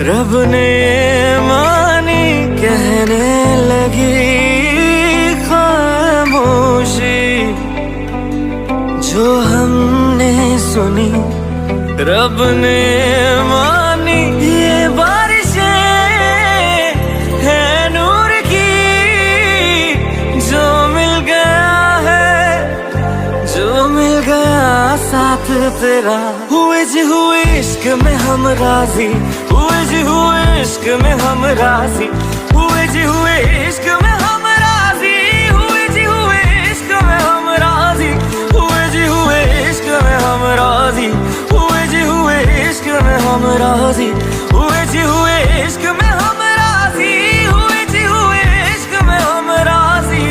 रब ने मानी कहने लगी खामोशी, जो हमने सुनी रब ने मानी। ये बारिशें है नूर की, जो मिल गया है, जो मिल गया साथ तेरा। हुए जी हुए इश्क में हम राजी, हुए जी हुए इश्क में हम राजी, हुए जी हुए इश्क में हम राजी, हुए जी हुए इश्क में हम राजी, हुए जी हुए इश्क में हम राजी, हुए जी हुए इश्क में हम राजी, हुए जी हुए इश्क में हम राजी, हुए जी हुए इश्क में हम राजी।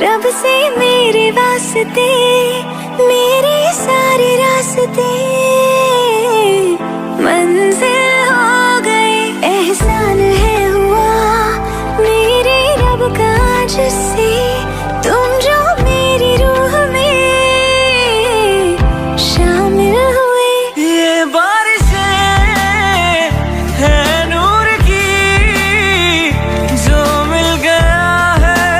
रब से मेरे वास्ते, मेरे सारे रास्ते मंजिल हो गए। एहसान है हुआ मेरे रब का जिससे, तुम जो मेरी रूह में शामिल हुए। ये बारिशें है नूर की, जो मिल गया है,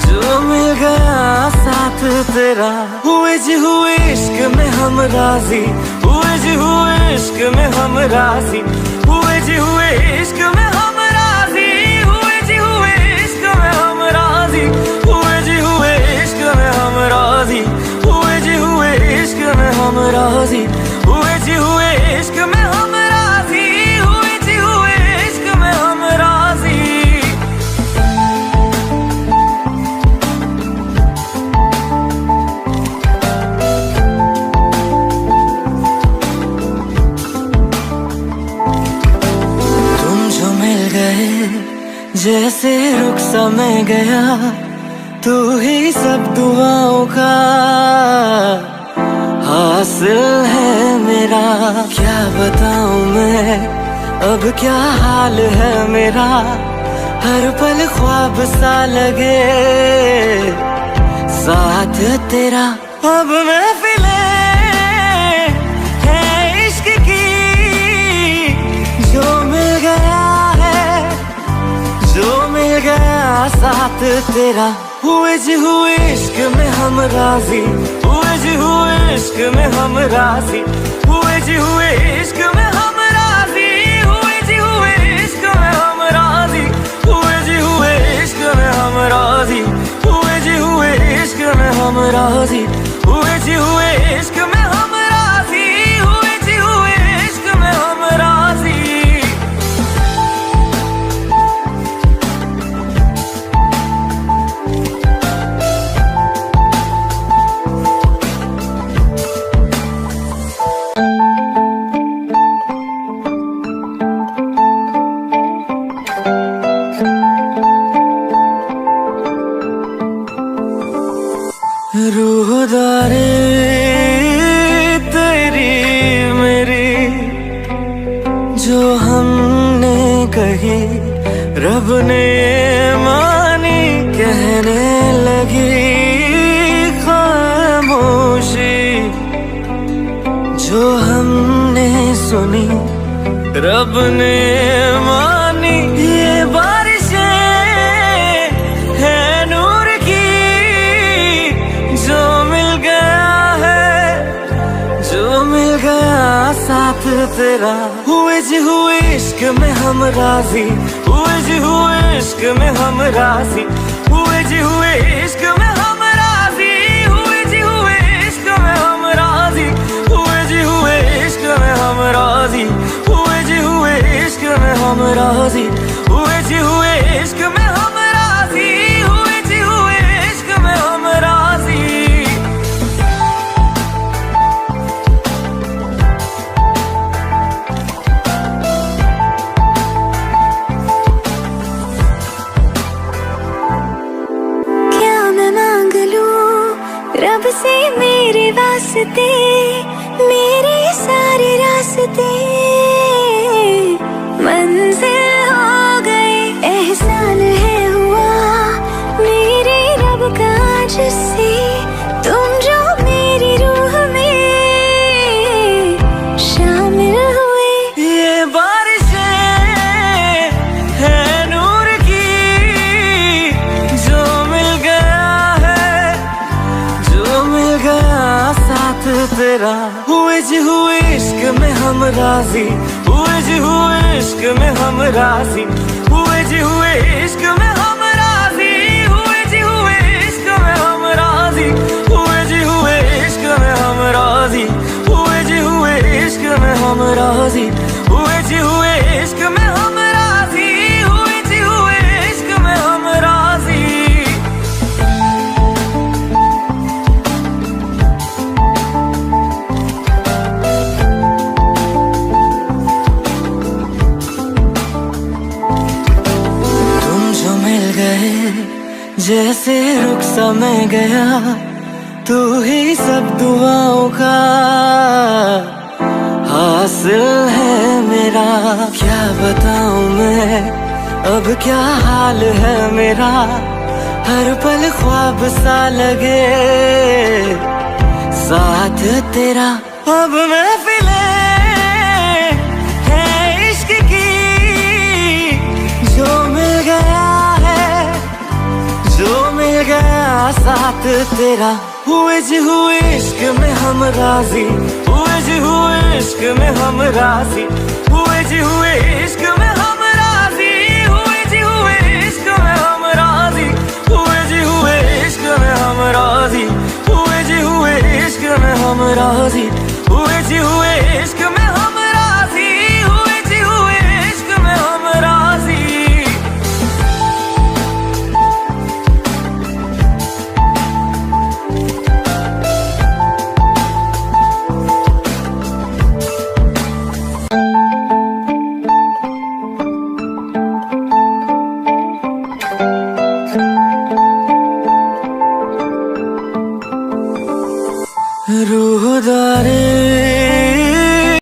जो मिल गया साथ तेरा। हुए जी हुए इश्क में हम राजी, हुए जी हुए इश्क में हम राजी, हुए जी हुए इश्क में हम राजी, हुए जी हुए इश्क में हम राजी, हुए जी हुए इश्क में हम राजी, हुए जी हुए इश्क में हम राजी, हुए जी हुए इश्क में हम राजी, हुए जी हुए इश्क में हम राजी। जैसे रुख समय गया, तू ही सब दुआओं का हासिल है मेरा। क्या बताऊं मैं अब क्या हाल है मेरा, हर पल ख्वाब सा लगे साथ तेरा। अब महफिलें है इश्क की, जो मिल गया जो मिल गया साथ तेरा। हुए जी हुए इश्क में हम राजी, हुए जी हुए इश्क में हम राजी, हुए जी हुए इश्क में हम राजी, हुए जी हुए इश्क में हम राजी, हुए जी हुए इश्क में हम राजी, हुए जी हुए इश्क में हम राजी, हुए जी हुए इश्क में हम राजी, हुए जी हुए इश्क में हम राजी। रूहदारे तेरी मेरी, जो हमने कही रब ने मानी कहने लगी खामोशी, जो हमने सुनी रब ने मानी। ये बारिशें है नूर की, जो मिल गया है, जो मिल गया साथ तेरा। हुए जी हुए इश्क में हम राजी, हुए जी हुए इश्क में हम राजी, हुए जी हुए इश्क में हम राजी, हुए जी हुए इश्क में हम राजी, हुए जी हुए इश्क में हम राजी, हुए जी हुए इश्क में हम राजी, हुए जी हुए इश्क में हम राजी, हुए जी हुए इश्क में हम राजी। रब से मेरे वास्ते, मेरे सारे रास्ते तेरा। हुए जी हुए इश्क में हम राजी, हुए जी हुए इश्क में हम राजी, हुए जी हुए इश्क में हम राजी, हुए जी हुए इश्क में हम राजी, हुए जी हुए इश्क में हम राजी, हुए जी हुए इश्क में हम राजी, हुए जी हुए इश्क में हम राजी, हुए जी हुए इश्क में हम राजी। तुम जो मिल गए जैसे रुख सा मैं गया, तू ही सब दुआओं का हासिल है मेरा। क्या बताऊं मैं अब क्या हाल है मेरा, हर पल ख्वाब सा लगे साथ तेरा। अब महफिले है इश्क की, जो मिल गया है, जो मिल गया साथ तेरा। हुए जी हुए इश्क में हम राजी, हुए जी हुए इश्क में हम राजी, हुए जी हुए इश्क में हम राजी, हुए जी हुए इश्क में हम राजी, हुए जी हुए इश्क में हम राजी, हुए जी हुए इश्क में हम राजी,